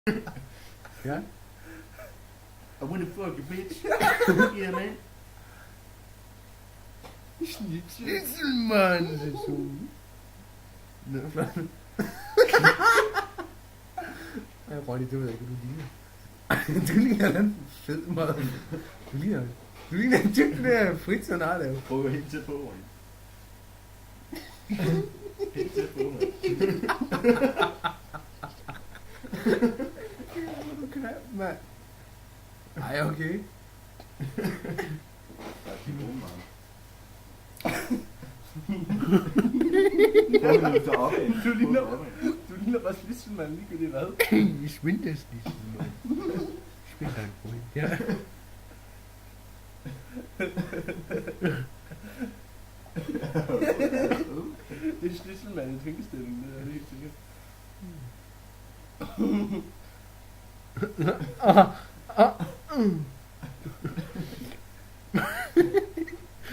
Ja. I wanna fuck you, bitch. Yeah, man. Schnitzelmann, det er så. Nå, flot. Ej, Ronny, det ved jeg ikke, hvad du ligner. Du ligner den fed mad. Du ligner en tyk der Fritz og Narlev. Prøv at gå helt tæt på, Ronny. Helt tæt på, man. Du kan, mand. Ej, okay. Der er de gode, man. Du ligner bare Schlitzelmann, ligegyldigt hvad. I Svinders, spiller en point. Ja. Det er Schlitzelmann i tænkestilling, det er helt sikkert. Ah, ah,